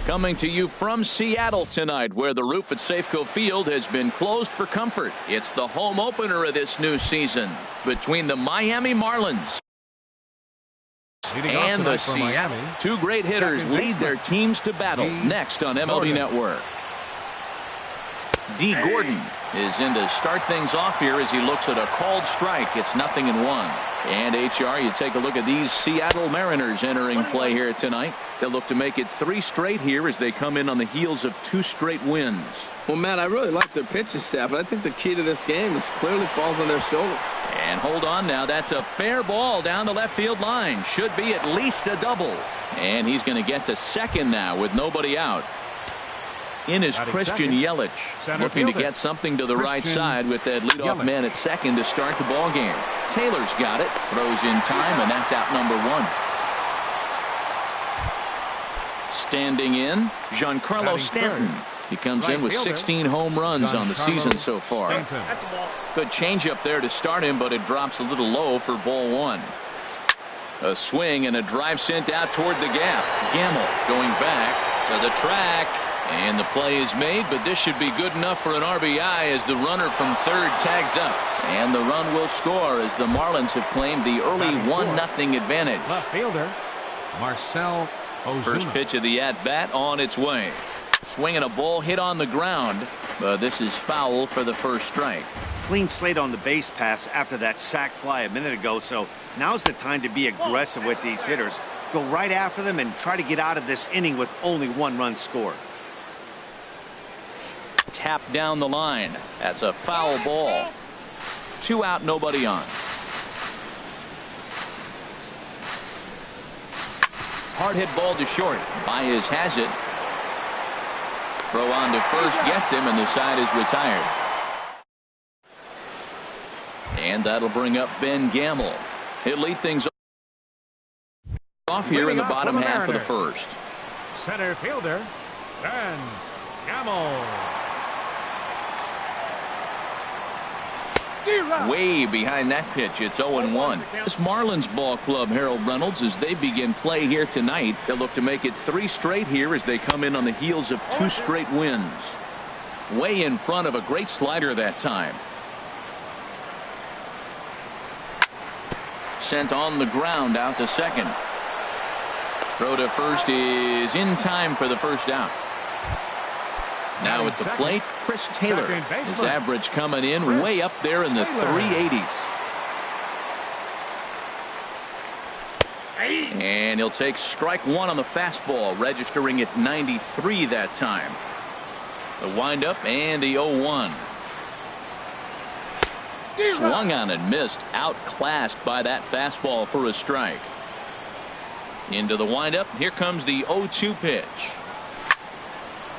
Coming to you from Seattle tonight, where the roof at Safeco Field has been closed for comfort. It's the home opener of this new season between the Miami Marlins and the Seattle. Two great hitters lead their teams to battle. Next on MLB Network. D. Gordon is in to start things off here as he looks at a called strike. It's 0-1. And HR, you take a look at these Seattle Mariners entering play here tonight. They'll look to make it 3 straight here as they come in on the heels of 2 straight wins. Well, Matt, I really like their pitching staff, but I think the key to this game is clearly falls on their shoulder. And hold on now. That's a fair ball down the left field line. Should be at least a double. And he's going to get to second now with nobody out. In is Christian Yelich, looking to get something to the right side with that leadoff man at second to start the ball game. Taylor's got it, throws in time, and that's out number 1. Standing in, Giancarlo Stanton. He comes in with 16 home runs on the season so far. Good changeup there to start him, but it drops a little low for ball 1. A swing and a drive sent out toward the gap. Gamble going back to the track. And the play is made, but this should be good enough for an RBI as the runner from third tags up. And the run will score as the Marlins have claimed the early 1-0 advantage. Left fielder, Marcell Ozuna. First pitch of the at-bat on its way. Swinging a ball hit on the ground, but this is foul for the first strike. Clean slate on the base pass after that sac fly a minute ago, so now's the time to be aggressive with these hitters. Go right after them and try to get out of this inning with only 1 run scored. Tap down the line. That's a foul ball. 2 out, nobody on. Hard hit ball to short. Baez has it. Throw on to first gets him, and the side is retired. And that'll bring up Ben Gamble. He'll lead things off here in the bottom half of the first. Center fielder, Ben Gamble. Way behind that pitch. It's 0-1. This Marlins ball club, Harold Reynolds, as they begin play here tonight, they'll look to make it 3 straight here as they come in on the heels of 2 straight wins. Way in front of a great slider that time. Sent on the ground out to second. Throw to first is in time for the first out. Now at the plate, Chris Taylor. His average coming in way up there in the 380s. And he'll take strike 1 on the fastball, registering at 93 that time. The windup and the 0-1. Swung on and missed, outclassed by that fastball for a strike. Into the windup. Here comes the 0-2 pitch.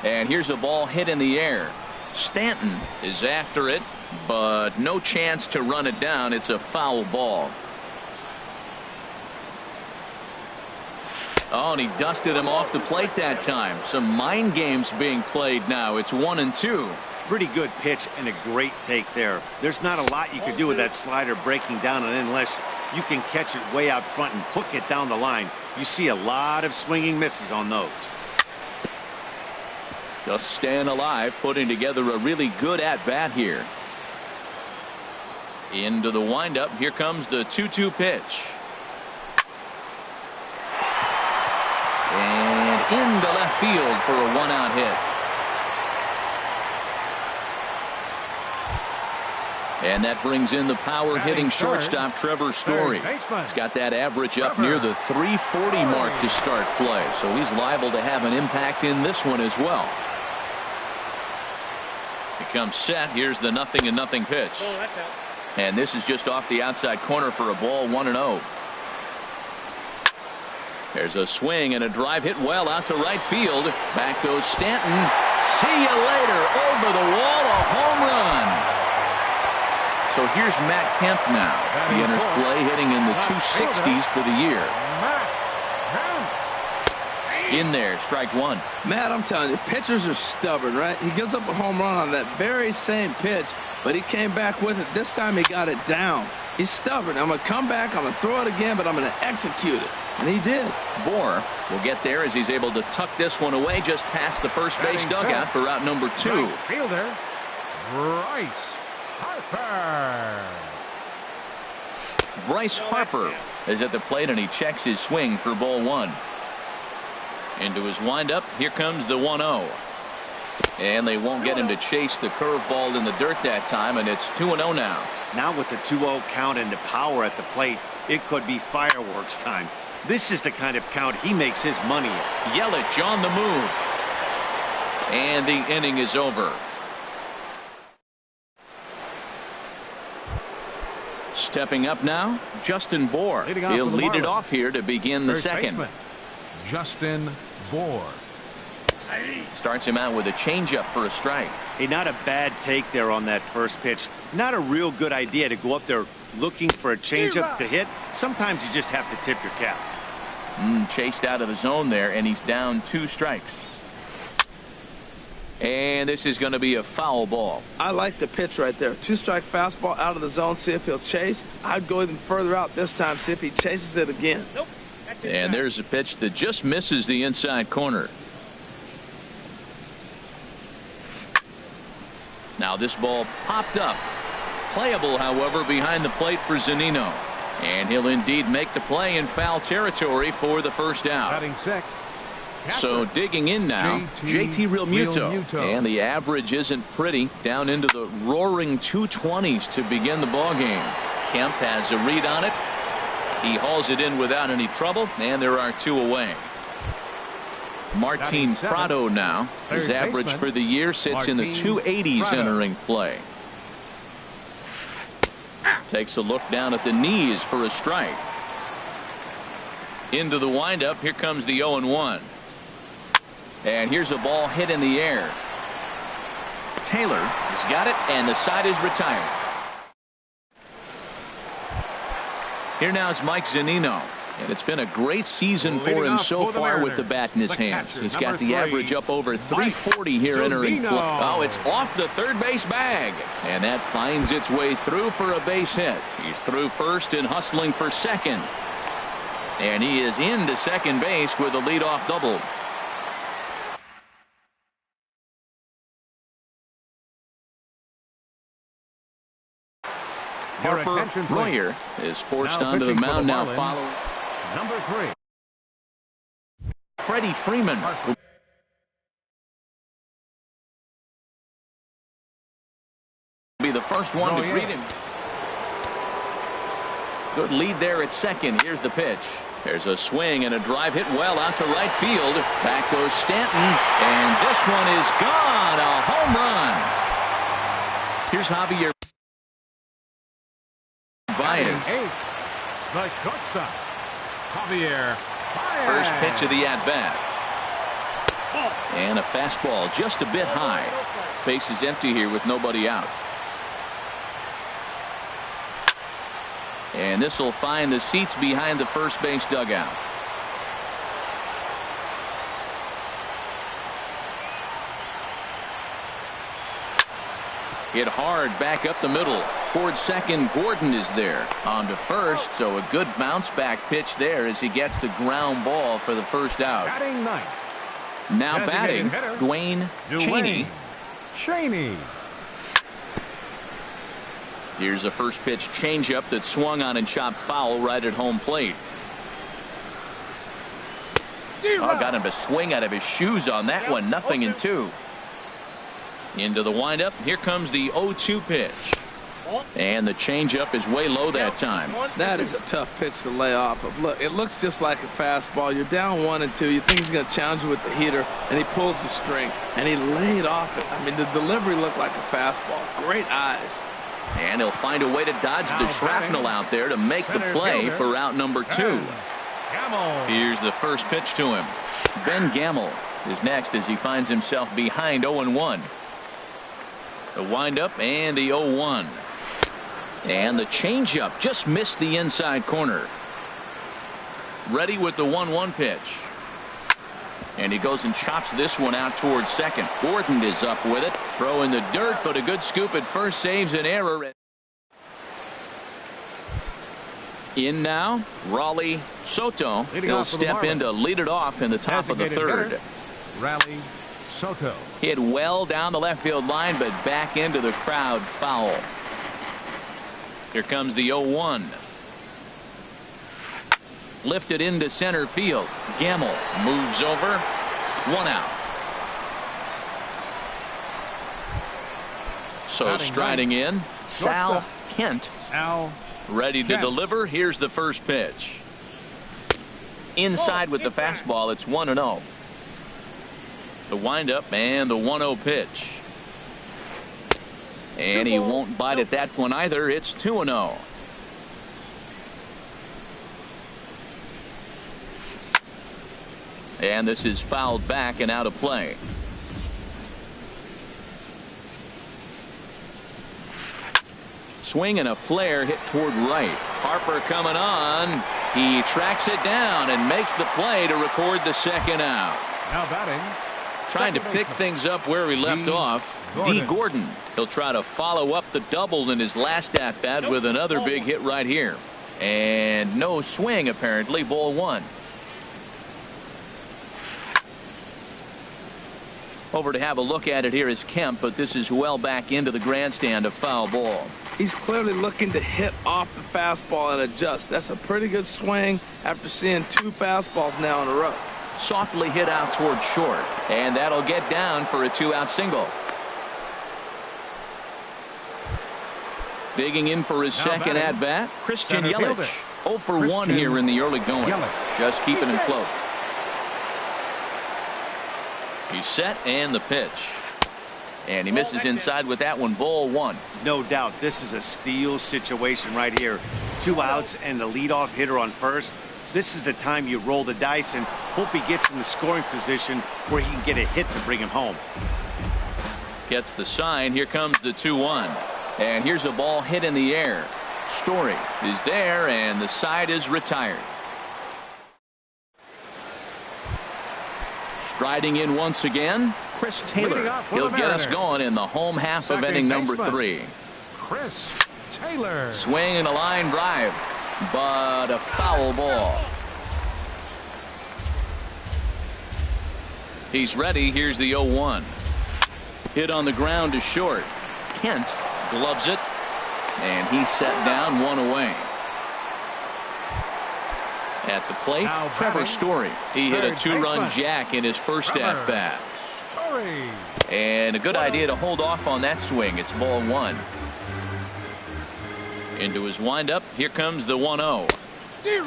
And here's a ball hit in the air. Stanton is after it, but no chance to run it down. It's a foul ball. Oh, and he dusted him off the plate that time. Some mind games being played now. It's 1-2. Pretty good pitch and a great take there. There's not a lot you could do with that slider breaking down, and unless you can catch it way out front and hook it down the line, you see a lot of swinging misses on those. Just staying alive, putting together a really good at-bat here. Into the windup. Here comes the 2-2 pitch. And into left field for a 1-out hit. And that brings in the power-hitting shortstop Trevor Story. He's got that average up near the 340 mark to start play, so he's liable to have an impact in this one as well. Becomes set. Here's the 0-0 pitch. And this is just off the outside corner for a ball, 1-0. There's a swing and a drive hit well out to right field. Back goes Stanton. See you later. Over the wall, a home run. So here's Matt Kemp now. He enters play hitting in the 260s for the year. In there, strike one. Matt, I'm telling you, pitchers are stubborn, right? He gives up a home run on that very same pitch, but he came back with it. This time he got it down. He's stubborn. I'm going to come back, I'm going to throw it again, but I'm going to execute it. And he did. Bohr will get there as he's able to tuck this one away just past the first base dugout for out number 2. Right fielder, Bryce Harper. Bryce Harper is at the plate, and he checks his swing for ball 1. Into his windup, here comes the 1-0. And they won't get him to chase the curveball in the dirt that time, and it's 2-0 now. Now with the 2-0 count and the power at the plate, it could be fireworks time. This is the kind of count he makes his money in. Yelich on the move. And the inning is over. Stepping up now, Justin Bohr. He'll lead it off here to begin the second. Baseman, Justin Bohr. Starts him out with a changeup for a strike. Hey, not a bad take there on that first pitch. Not a real good idea to go up there looking for a changeup to hit. Sometimes you just have to tip your cap. Chased out of the zone there, and he's down 2 strikes. And this is going to be a foul ball. I like the pitch right there. 2-strike fastball out of the zone. See if he'll chase. I'd go even further out this time. See if he chases it again. Nope. And there's a pitch that just misses the inside corner. Now this ball popped up. Playable, however, behind the plate for Zunino. And he'll indeed make the play in foul territory for the first out. Batting 6. So digging in now, JT Realmuto. And the average isn't pretty. Down into the roaring 220s to begin the ball game. Kemp has a read on it. He hauls it in without any trouble, and there are 2 away. Martin Prado now. His average for the year sits in the 280s entering play. Takes a look down at the knees for a strike. Into the windup. Here comes the 0-1. And here's a ball hit in the air. Taylor has got it, and the side is retired. Here now is Mike Zunino. And it's been a great season for him so far with the bat in his hands. He's got the average up over 340 here entering play. Oh, it's off the third base bag. And that finds its way through for a base hit. He's through first and hustling for second. And he is into second base with a leadoff double. Harper Royer is forced onto the mound now following. Number 3. Freddie Freeman will be the first one to greet him. Good lead there at second. Here's the pitch. There's a swing and a drive hit well out to right field. Back goes Stanton, and this one is gone. A home run. Here's Javier Baez. The shortstop, Javier Baez. First pitch of the at-bat. And a fastball just a bit high. Base is empty here with nobody out. And this will find the seats behind the first base dugout. Hit hard back up the middle. Toward second, Gordon is there. On to first, so a good bounce back pitch there as he gets the ground ball for the first out. Batting ninth. Now batting, Dwayne Cheney. Here's a first pitch changeup that swung on and chopped foul right at home plate. Oh, got him to swing out of his shoes on that one. 0-2. Into the windup. Here comes the 0-2 pitch. And the changeup is way low that time. That is a tough pitch to lay off of. Look, it looks just like a fastball. You're down 1-2. You think he's going to challenge you with the heater, and he pulls the string, and he laid off it. I mean, the delivery looked like a fastball. Great eyes. And he'll find a way to dodge the shrapnel out there to make the play for out number 2. Here's the first pitch to him. Ben Gamel is next as he finds himself behind 0-1. The windup and the 0-1. And the changeup just missed the inside corner. Ready with the 1-1 pitch. And he goes and chops this one out towards second. Gordon is up with it. Throw in the dirt, but a good scoop at first saves an error. In now, Raleigh Soto. He'll step in to lead it off in the top of the third. Raleigh Soto. Hit well down the left field line, but back into the crowd foul. Here comes the 0-1. Lifted into center field. Gamble moves over. 1 out. So striding in, Sal Kent. Ready to deliver. Here's the first pitch. Inside with the fastball. It's 1-0. The windup and the 1-0 pitch. And he won't bite at that one either. It's 2-0. And this is fouled back and out of play. Swing and a flare hit toward right. Harper coming on. He tracks it down and makes the play to record the second out. Now batting. Trying to pick things up where he left off. D. Gordon. He'll try to follow up the double in his last at bat with another big hit right here. And no swing apparently. Ball 1. Over to have a look at it here is Kemp, but this is well back into the grandstand, a foul ball. He's clearly looking to hit off the fastball and adjust. That's a pretty good swing after seeing 2 fastballs now in a row. Softly hit out toward short, and that'll get down for a 2-out single. Digging in for his second at bat, Christian Yelich. 0 for 1 here in the early going. Just keeping him close. He's set and the pitch. And he misses inside with that one. Ball 1. No doubt this is a steal situation right here. 2 outs and the leadoff hitter on first. This is the time you roll the dice and hope he gets in the scoring position where he can get a hit to bring him home. Gets the sign. Here comes the 2-1. And here's a ball hit in the air. Story is there and the side is retired. Striding in once again, Chris Taylor. He'll get us going in the home half of inning number 3. Chris Taylor. Swing and a line drive, but a foul ball. He's ready. Here's the 0-1. Hit on the ground to short. Kent gloves it, and he's set down 1 away. At the plate, Trevor Story. He hit a 2-run jack in his first at-bat. And a good idea to hold off on that swing. It's ball 1. Into his windup. Here comes the 1-0.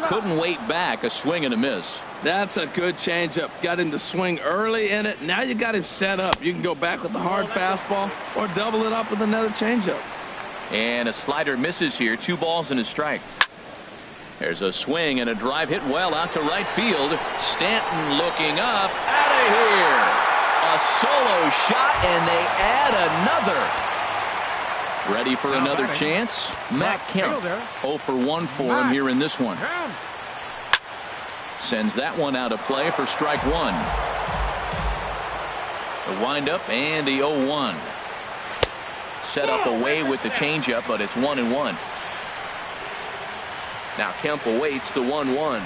Couldn't wait back. A swing and a miss. That's a good changeup. Got him to swing early in it. Now you got him set up. You can go back with the hard fastball or double it up with another changeup. And a slider misses here. 2 balls and a strike. There's a swing and a drive hit well out to right field. Stanton looking up. Out of here. A solo shot, and they add another. Ready for another chance? Matt Kemp. 0 for 1 for him here in this one. Sends that one out of play for strike 1. The windup and the 0-1. Set up away with the changeup, but it's 1-1. Now Kemp awaits the 1-1.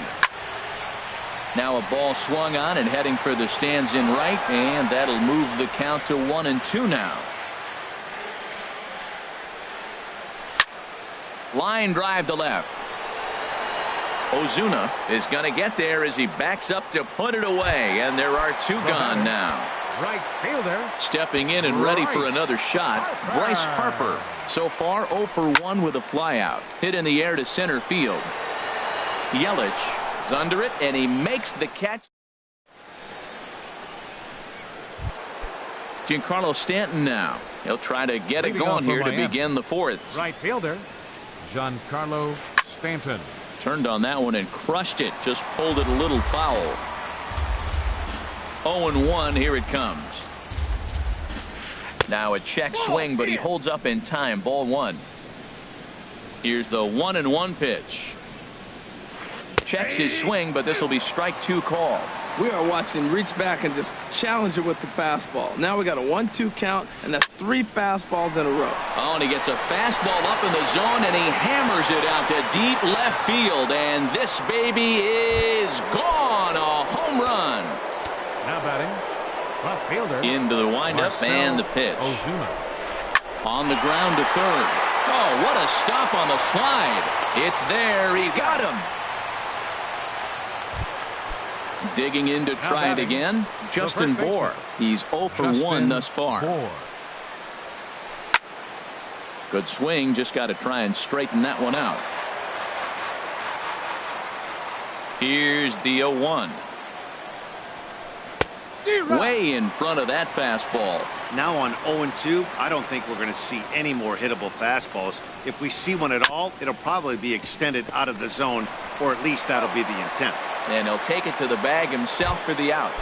Now a ball swung on and heading for the stands in right, and that'll move the count to 1-2 now. Line drive to left. Ozuna is going to get there as he backs up to put it away, and there are 2 gone now. Right fielder. Stepping in and ready for another shot, Bryce Harper. So far 0 for 1 with a flyout. Hit in the air to center field. Yelich is under it, and he makes the catch. Giancarlo Stanton now. He'll try to get it going here to begin the 4th. Right fielder, Giancarlo Stanton. Turned on that one and crushed it. Just pulled it a little foul. 0-1. Here it comes. Now a check swing, but he holds up in time. Ball 1. Here's the 1-1 pitch. Checks his swing, but this will be strike 2 call. We are watching him reach back and just challenge it with the fastball. Now we got a 1-2 count, and that's 3 fastballs in a row. Oh, and he gets a fastball up in the zone, and he hammers it out to deep left field. And this baby is gone. A home run. Now batting, left fielder. Into the windup and the pitch. Ozuna. On the ground to third. Oh, what a stop on the slide. It's there. He got him. Digging in to try it again. Justin Bour. He's 0 for 1 thus far. Good swing. Just got to try and straighten that one out. Here's the 0-1. Way in front of that fastball. Now on 0-2, I don't think we're going to see any more hittable fastballs. If we see one at all, it'll probably be extended out of the zone, or at least that'll be the intent. And he'll take it to the bag himself for the out.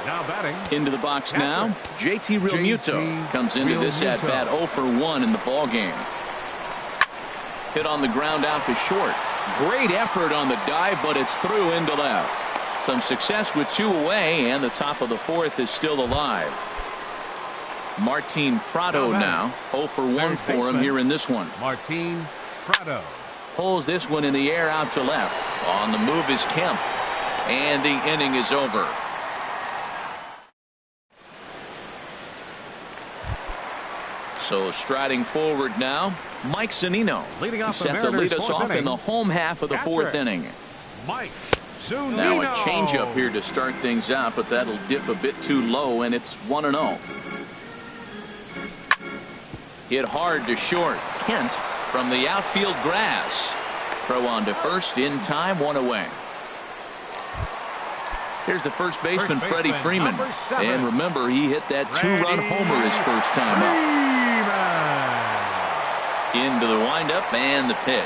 Now batting. Into the box now. JT Realmuto comes into this at bat 0 for 1 in the ball game. Hit on the ground out to short. Great effort on the dive, but it's through into left. Some success with 2 away, and the top of the 4th is still alive. Martin Prado now 0 for 1 for him here in this one. Martin Prado Pulls this one in the air out to left. On the move is Kemp, and the inning is over. So striding forward now, Mike Zunino. Leading off set to lead us off in the home half of the 4th inning. Mike Zunino. Now a changeup here to start things out, but that'll dip a bit too low, and it's 1-0. Hit hard to short. Kent from the outfield grass. Throw on to first in time, 1 away. Here's the first baseman, Freddie Freeman. And remember, he hit that 2-run homer his first time up. Into the windup and the pitch.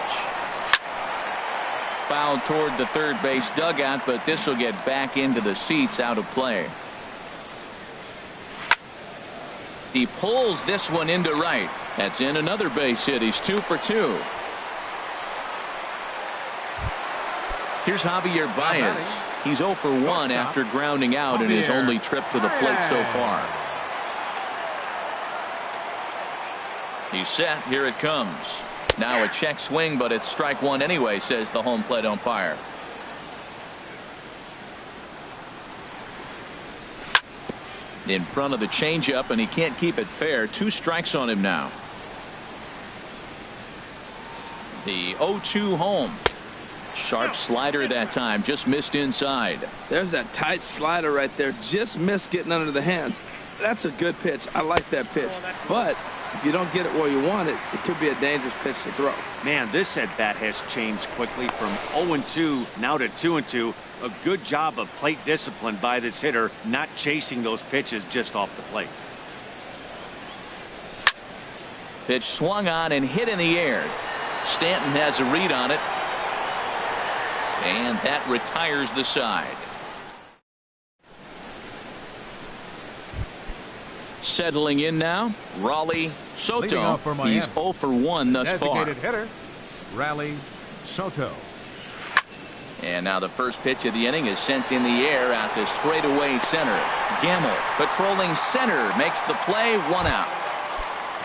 Foul toward the third base dugout, but this will get back into the seats, out of play. He pulls this one into right. That's in another base hit. He's 2 for 2. Here's Javier Baez. He's 0 for 1 after grounding out in his only trip to the plate so far. He's set. Here it comes. Now a check swing, but it's strike 1 anyway, says the home plate umpire. In front of the changeup, and he can't keep it fair. 2 strikes on him now. The 0-2 home. Sharp slider that time, just missed inside. There's that tight slider right there, just missed getting under the hands. That's a good pitch. I like that pitch. But if you don't get it where you want it, it could be a dangerous pitch to throw. Man, this at bat has changed quickly from 0-2 now to 2-2. A good job of plate discipline by this hitter, not chasing those pitches just off the plate. Pitch swung on and hit in the air. Stanton has a read on it. And that retires the side. Settling in now, Raleigh Soto. He's 0 for 1 thus far. Designated hitter, Raleigh Soto. And now the first pitch of the inning is sent in the air out to straightaway center. Gamble patrolling center makes the play, 1 out.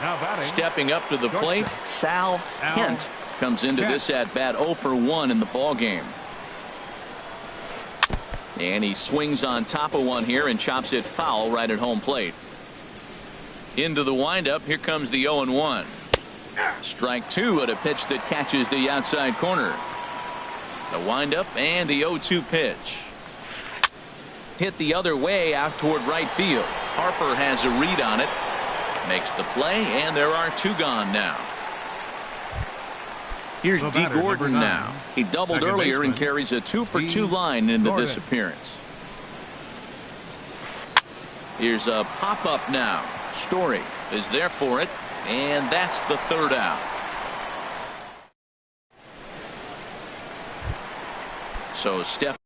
Now batting. Stepping up to the plate, Sal Kent comes into this at bat 0 for 1 in the ball game. And he swings on top of one here and chops it foul right at home plate. Into the windup. Here comes the 0-1. Strike 2 at a pitch that catches the outside corner. The windup and the 0-2 pitch. Hit the other way out toward right field. Harper has a read on it. Makes the play, and there are 2 gone now. Here's D. Gordon now. He doubled earlier and carries a 2 for 2 line into this appearance. Here's a pop-up now. Story is there for it, and that's the 3rd out. So stepping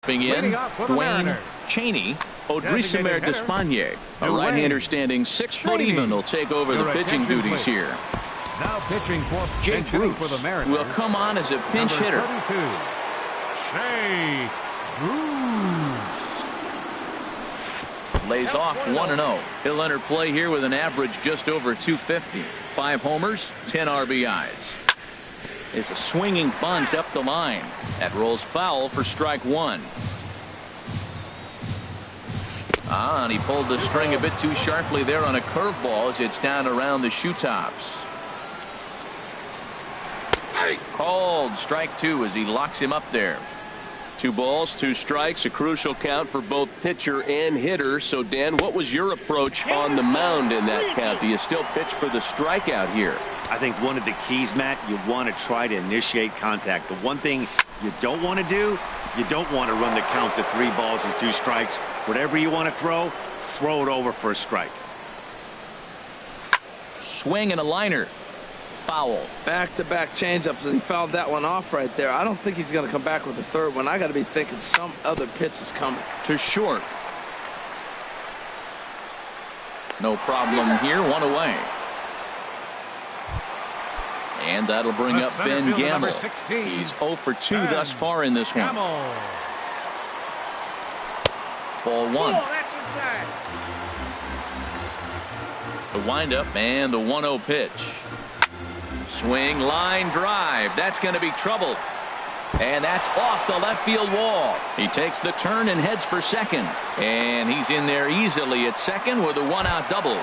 in, Dwayne Cheney. Odrisamer Despaigne, a right-hander standing 6 foot even, will take over the pitching duties here. Now pitching for Jake Bruce will come on as a pinch hitter. Shea Lays off 1-0. He'll enter play here with an average just over 250. 5 homers, 10 RBIs. It's a swinging bunt up the line. That rolls foul for strike 1. And he pulled the string a bit too sharply there on a curveball as it's down around the shoe tops. Called strike 2 as he locks him up there. 2 balls, 2 strikes, a crucial count for both pitcher and hitter. So, Dan, what was your approach on the mound in that count? Do you still pitch for the strikeout here? I think one of the keys, Matt, you want to try to initiate contact. The one thing you don't want to do, you don't want to run the count to 3 balls and 2 strikes. Whatever you want to throw it over for a strike. Swing and a liner. Foul. Back-to-back changeups, and he fouled that one off right there. I don't think he's going to come back with the 3rd one. I got to be thinking some other pitch is coming. To short. No problem here. 1 away. And that'll bring up Ben Gamble. He's 0 for 2 thus far in this one. Ball 1. The windup and the 1-0 pitch. Swing, line drive. That's going to be trouble. And that's off the left field wall. He takes the turn and heads for second. And he's in there easily at second with a 1-out double.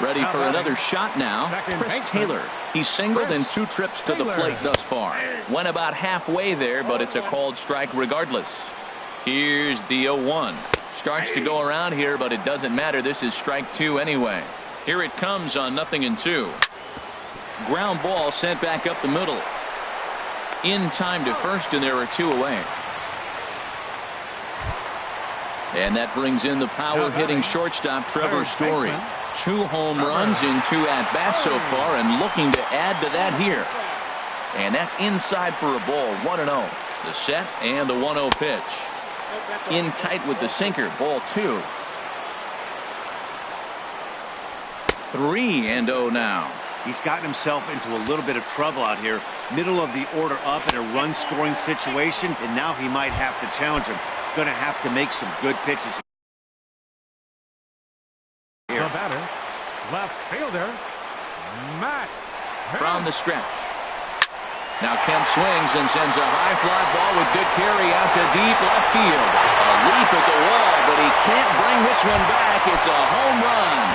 Ready for another shot now. Chris Taylor. He's singled in 2 trips to the plate thus far. Went about halfway there, but it's a called strike regardless. Here's the 0-1. Starts to go around here, but it doesn't matter. This is strike 2 anyway. Here it comes on 0-2. Ground ball sent back up the middle. In time to first, and there are 2 away. And that brings in the power-hitting shortstop Trevor Story. 2 home runs in 2 at-bats so far, and looking to add to that here. And that's inside for a ball. 1-0. The set and the 1-0 pitch. In tight with the sinker. Ball 2. 3-0 now. He's gotten himself into a little bit of trouble out here. Middle of the order up in a run-scoring situation, and now he might have to challenge him. Going to have to make some good pitches. The batter, left fielder, Matt. From the stretch. Now Kemp swings and sends a high fly ball with good carry out to deep left field. A leap at the wall, but he can't bring this one back. It's a home run.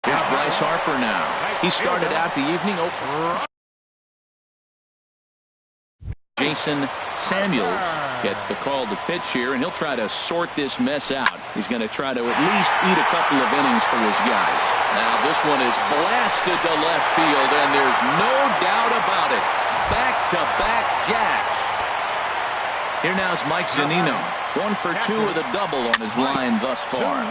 Here's Bryce Harper now. He started out the evening over. Jason Samuels gets the call to pitch here, and he'll try to sort this mess out. He's going to try to at least eat a couple of innings for his guys. Now this one is blasted to left field, and there's no doubt about it. Back-to-back jacks. Here now is Mike Zunino. 1 for 2 with a double on his line thus far.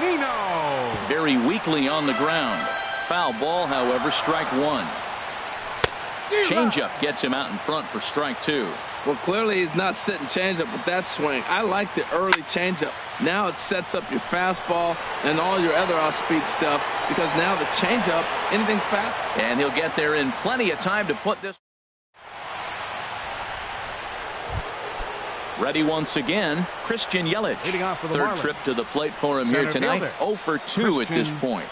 Very weakly on the ground. Foul ball, however, strike 1. Changeup gets him out in front for strike 2. Well, clearly he's not sitting changeup with that swing. I like the early changeup. Now it sets up your fastball and all your other off-speed stuff, because now the changeup, anything's fast. And he'll get there in plenty of time to put this. Ready once again, Christian Yelich. 3rd trip to the plate for him here tonight. 0 for 2 at this point.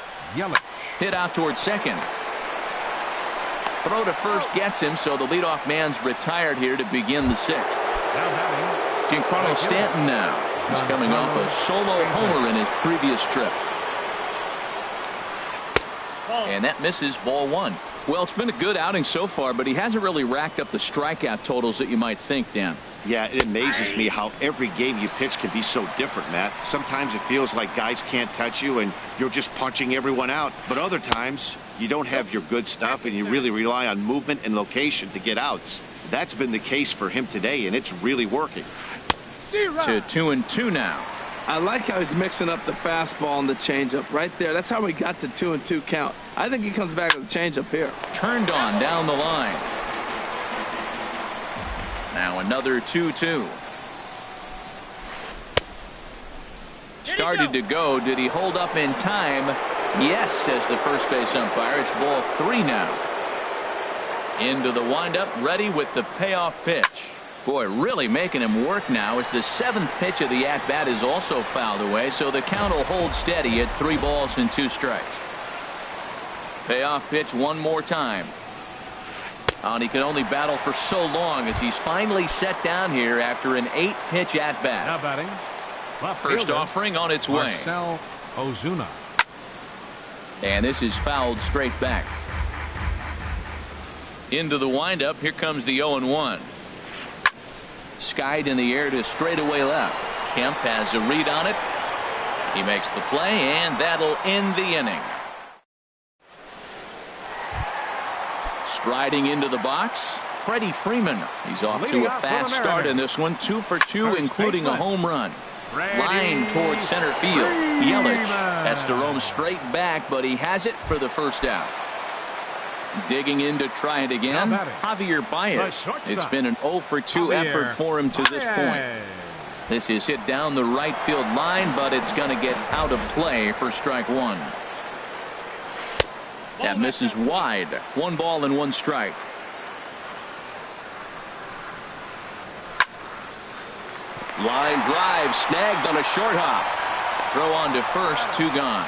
Hit out towards second. Throw to first gets him, so the leadoff man's retired here to begin the 6th. Giancarlo Stanton now. He's coming off a solo homer in his previous trip. And that misses, ball 1. Well, it's been a good outing so far, but he hasn't really racked up the strikeout totals that you might think, Dan. Yeah, it amazes me how every game you pitch can be so different, Matt. Sometimes it feels like guys can't touch you and you're just punching everyone out. But other times, you don't have your good stuff and you really rely on movement and location to get outs. That's been the case for him today, and it's really working. To 2-2 now. I like how he's mixing up the fastball and the changeup right there. That's how we got the 2-2 count. I think he comes back with the changeup here. Turned on down the line. Now another 2-2. Started to go. Did he hold up in time? Yes, says the first base umpire. It's ball 3 now. Into the windup, ready with the payoff pitch. Boy, really making him work now as the 7th pitch of the at-bat is also fouled away, so the count will hold steady at 3 balls and 2 strikes. Payoff pitch one more time. And he can only battle for so long as he's finally set down here after an 8-pitch at-bat. Now batting. First offering on its way. Ozuna. And this is fouled straight back. Into the windup. Here comes the 0-1. Skied in the air to straightaway left. Kemp has a read on it. He makes the play, and that'll end the inning. Striding into the box, Freddie Freeman. He's off to a fast start in this one. 2 for 2, including a home run. Line towards center field. Yelich has to roam straight back, but he has it for the first out. Digging in to try it again, Javier Baez. It's been an 0 for 2 effort for him to this point. This is hit down the right field line, but it's going to get out of play for strike 1. That misses wide. 1 ball and 1 strike. Line drive snagged on a short hop. Throw on to first, 2 gone.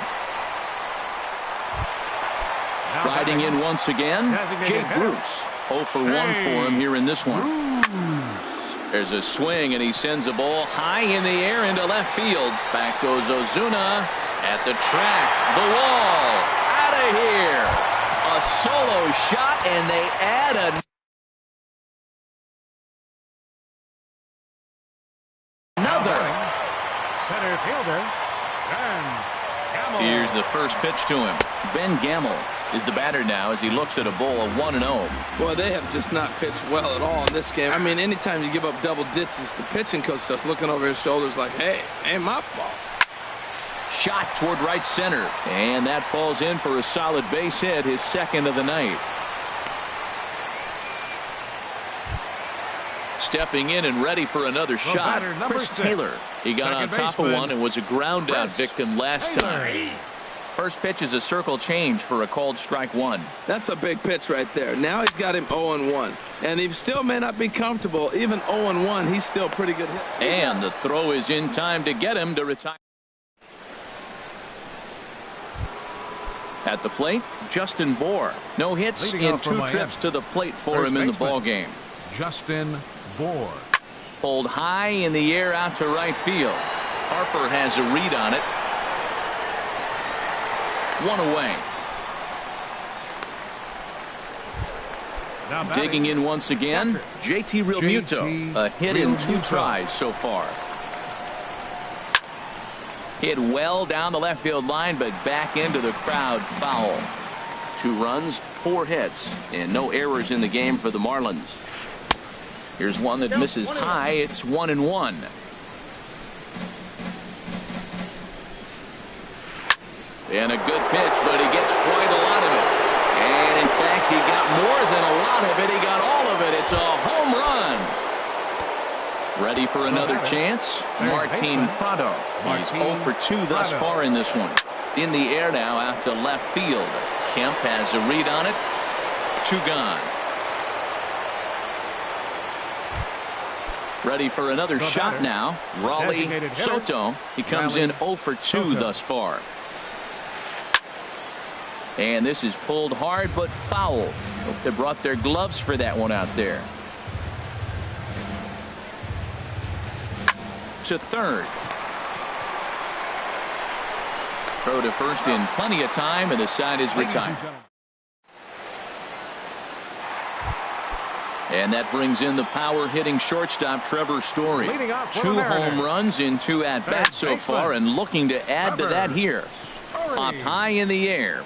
Riding in once again, Jake Bruce. 0 for 1 for him here in this one. There's a swing, and he sends a ball high in the air into left field. Back goes Ozuna at the track. The wall. Out of here. A solo shot, and they add another. Center fielder. Here's the first pitch to him. Ben Gamble is the batter now as he looks at a ball of 1-0. Boy, they have just not pitched well at all in this game. I mean, anytime you give up double digits, the pitching coach starts looking over his shoulders like, hey, ain't my fault. Shot toward right center, and that falls in for a solid base hit, his 2nd of the night. Stepping in and ready for another shot, Chris Taylor. He got on top of one and was a ground out victim last time. First pitch is a circle change for a called strike 1. That's a big pitch right there. Now he's got him 0-1. And he still may not be comfortable. Even 0-1, he's still pretty good hit. And the throw is in time to get him to retire. At the plate, Justin Bour. No hits in 2 trips to the plate for him in the ball game. Justin Bour. Pulled high in the air out to right field. Harper has a read on it. 1 away. Digging in once again, JT Realmuto. A hit in 2 tries so far. Hit well down the left field line, but back into the crowd, foul. 2 runs, 4 hits, and no errors in the game for the Marlins. Here's one that misses high. It's 1-1. And a good pitch, but he gets quite a lot of it. And in fact, he got more than a lot of it. He got all of it. It's a home run. Ready for another chance? Martin Prado. He's 0 for 2 thus far in this one. In the air now out to left field. Kemp has a read on it. 2 gone. Ready for another shot now. Raleigh Soto. He comes in 0 for 2 thus far. And this is pulled hard but foul. Hope they brought their gloves for that one out there. To third. Throw to first in plenty of time, and the side is retired. And that brings in the power hitting shortstop Trevor Story. 2 home runs in 2 at-bats so far, and looking to add to that here. Popped high in the air.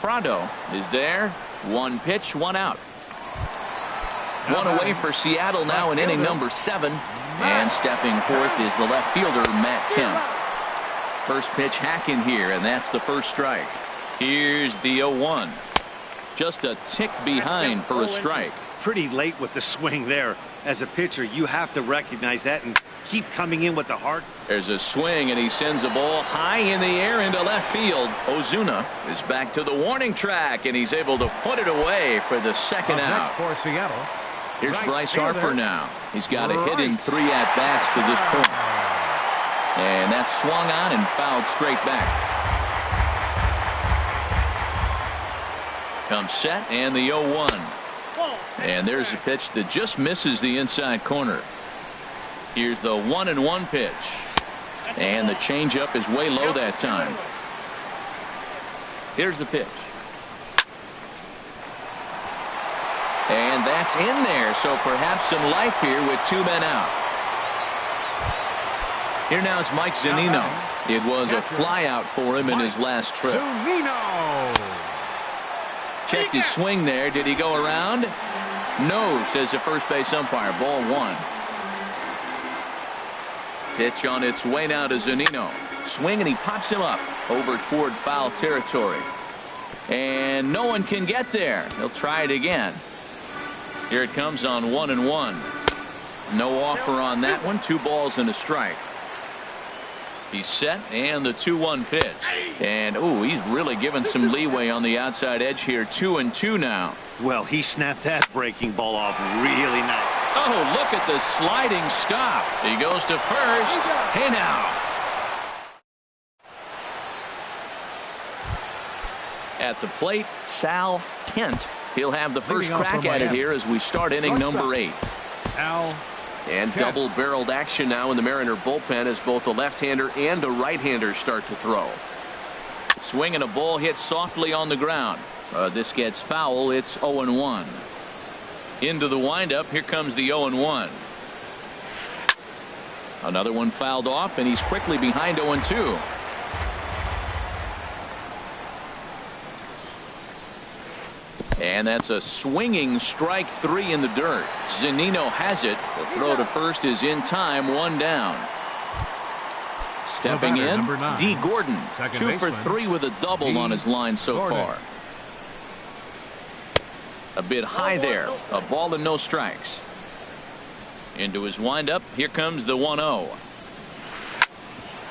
Prado is there. 1 pitch, 1 out. 1 away for Seattle now in inning number 7. And stepping forth is the left fielder, Matt Kemp. First pitch hacking here, and that's the first strike. Here's the 0-1. Just a tick behind for a strike. Pretty late with the swing there. As a pitcher, you have to recognize that and keep coming in with the heart. There's a swing, and he sends a ball high in the air into left field. Ozuna is back to the warning track, and he's able to put it away for the 2nd out. For Seattle, Here's Bryce Harper now. He's got a hit in 3 at-bats to this point. And that's swung on and fouled straight back. Comes set and the 0-1. And there's a pitch that just misses the inside corner. Here's the 1-1 pitch. And the changeup is way low that time. Here's the pitch. And that's in there, so perhaps some life here with 2 men out. Here now is Mike Zunino. It was a fly out for him in his last trip. Checked his swing there. Did he go around? No, says the first base umpire. Ball 1. Pitch on its way now to Zunino. Swing and he pops him up over toward foul territory. And no one can get there. He'll try it again. Here it comes on 1-1. No offer on that one. 2 balls and a strike. He's set and the 2-1 pitch. And ooh, he's really given some leeway on the outside edge here. 2-2 now. Well, he snapped that breaking ball off really nice. Oh, look at the sliding stop. He goes to first. Hey now. At the plate, Sal Kent. He'll have the first crack at it here as we start inning number 8. Sal And double-barreled action now in the Mariner bullpen as both a left-hander and a right-hander start to throw. Swing and a ball hit softly on the ground. This gets foul. It's 0-1. Into the windup. Here comes the 0-1. Another one fouled off, and he's quickly behind 0-2. And that's a swinging strike 3 in the dirt. Zunino has it. The throw to first is in time. 1 down. Stepping in, D. Gordon. 2 for 3 with a double on his line so far. A bit high there. A ball and no strikes. Into his windup. Here comes the 1-0.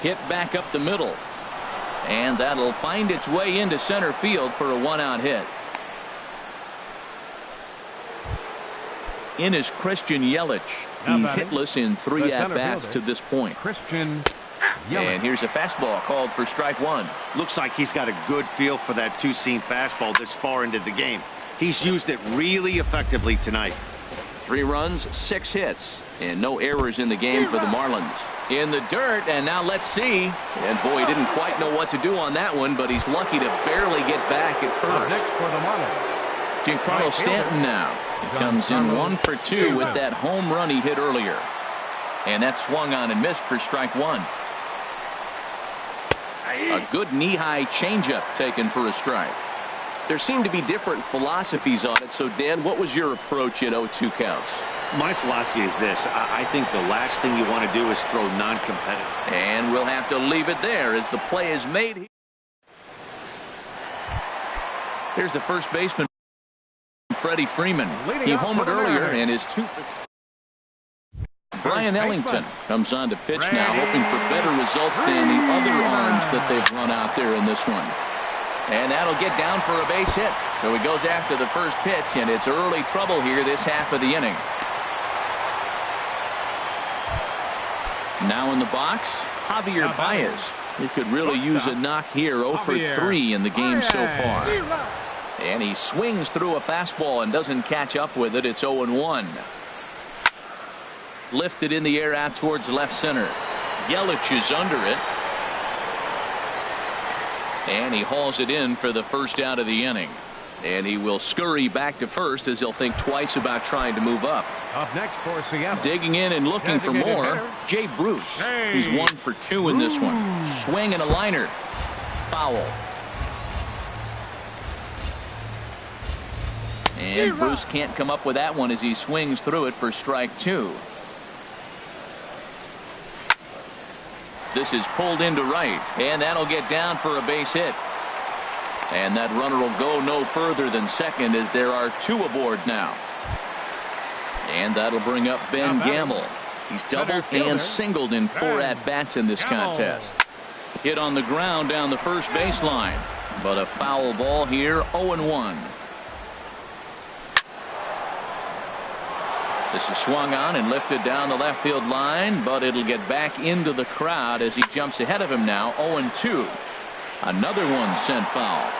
Hit back up the middle. And that'll find its way into center field for a 1-out hit. In is Christian Yelich. He's hitless in 3 at-bats to this point. Christian Yelich. And here's a fastball called for strike 1. Looks like he's got a good feel for that 2-seam fastball this far into the game. He's used it really effectively tonight. 3 runs, 6 hits, and no errors in the game for the Marlins. In the dirt, and now let's see. And boy, he didn't quite know what to do on that one, but he's lucky to barely get back at first. Next for the Marlins, Giancarlo Stanton now. He comes in 1 for 2 with that home run he hit earlier. And that swung on and missed for strike 1. A good knee-high changeup taken for a strike. There seem to be different philosophies on it. So, Dan, what was your approach at 0-2 counts? My philosophy is this. I think the last thing you want to do is throw non-competitive. And we'll have to leave it there as the play is made. Here's the first baseman, Freddie Freeman. He homered earlier and is 2 for... Brian Ellington comes on to pitch now, hoping for better results than the other arms that they've run out there in this one. And that'll get down for a base hit. So he goes after the first pitch, and it's early trouble here this half of the inning. Now in the box, Javier Baez. He could really use a knock here. 0 for 3 in the game so far. And he swings through a fastball and doesn't catch up with it. It's 0-1. Lifted in the air out towards left center. Yelich is under it. And he hauls it in for the first out of the inning. And he will scurry back to first as he'll think twice about trying to move up. Up next for Seattle. Digging in and looking for more, Jay Bruce. He's 1 for 2 in this one. Swing and a liner. Foul. And Bruce can't come up with that one as he swings through it for strike 2. This is pulled into right, and that'll get down for a base hit. And that runner will go no further than second as there are 2 aboard now. And that'll bring up Ben Gamble. He's doubled and singled in 4 at-bats in this contest. Hit on the ground down the first baseline, but a foul ball here. 0-1. This is swung on and lifted down the left field line, but it'll get back into the crowd as he jumps ahead of him now. 0-2. Another one sent foul.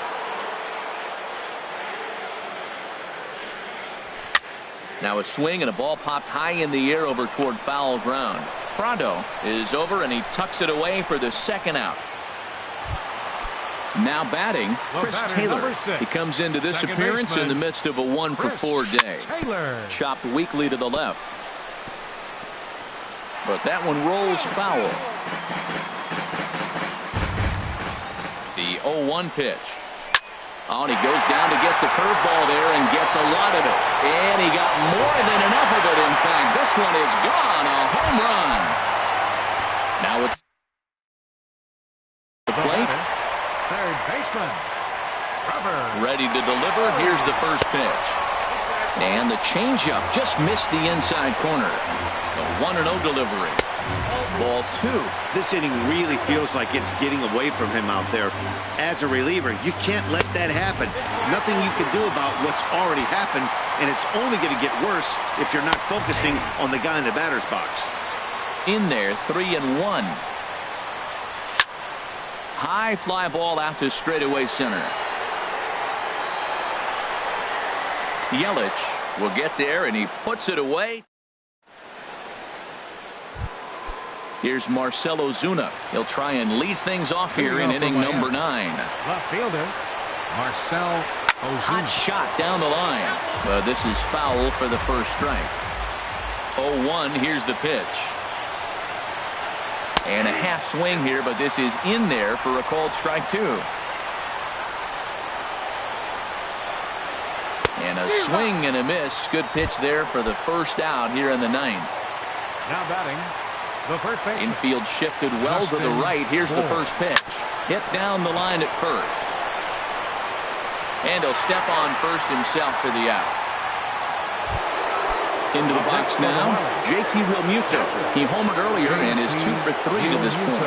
Now a swing and a ball popped high in the air over toward foul ground. Prado is over and he tucks it away for the second out. Now batting, Chris Taylor. He comes into this appearance in the midst of a 1-for-4 day. Chopped weakly to the left. But that one rolls foul. The 0-1 pitch. Oh, and he goes down to get the curveball there and gets a lot of it. And he got more than enough of it, in fact. This one is gone. A home run. Now it's the plate. Third baseman. Ready to deliver. Here's the first pitch. And the changeup just missed the inside corner. The 1-0 delivery. Ball 2. This inning really feels like it's getting away from him out there. As a reliever, you can't let that happen. Nothing you can do about what's already happened, and it's only going to get worse if you're not focusing on the guy in the batter's box. In there, 3-1. High fly ball out to straightaway center. Yelich will get there, and he puts it away. Here's Marcell Ozuna. He'll try and lead things off here in inning number 9. Left fielder, Marcell Ozuna. Hot shot down the line. But this is foul for the first strike. 0-1. Here's the pitch. And a half swing here, but this is in there for a called strike 2. And a swing and a miss. Good pitch there for the first out here in the 9th. Now batting, the first baseman. Infield shifted well to the right. Here's the first pitch. Hit down the line at first. And he'll step on first himself for the out. Into the box now, JT Realmuto. He homered earlier and is 2 for 3 to this point.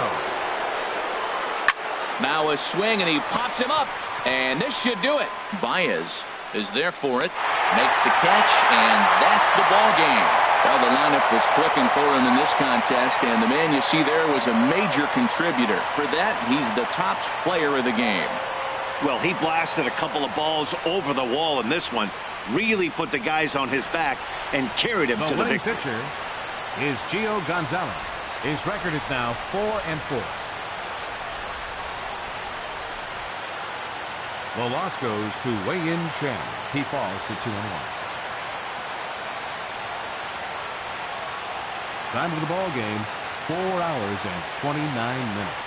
Now a swing and he pops him up. And this should do it. Baez is there for it. Makes the catch, and that's the ball game. Well, the lineup was clicking for him in this contest, and the man you see there was a major contributor. For that, he's the top player of the game. Well, he blasted a couple of balls over the wall in this one. Really put the guys on his back and carried him to the victory. Pitcher is Gio Gonzalez. His record is now 4-4. The loss goes to Wei-Yin Chen. He falls to 2-1. Time of the ball game, 4 hours and 29 minutes.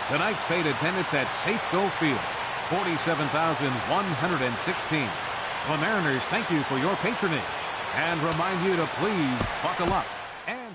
Tonight's paid attendance at Safeco Field, 47,116. The Mariners thank you for your patronage and remind you to please buckle up and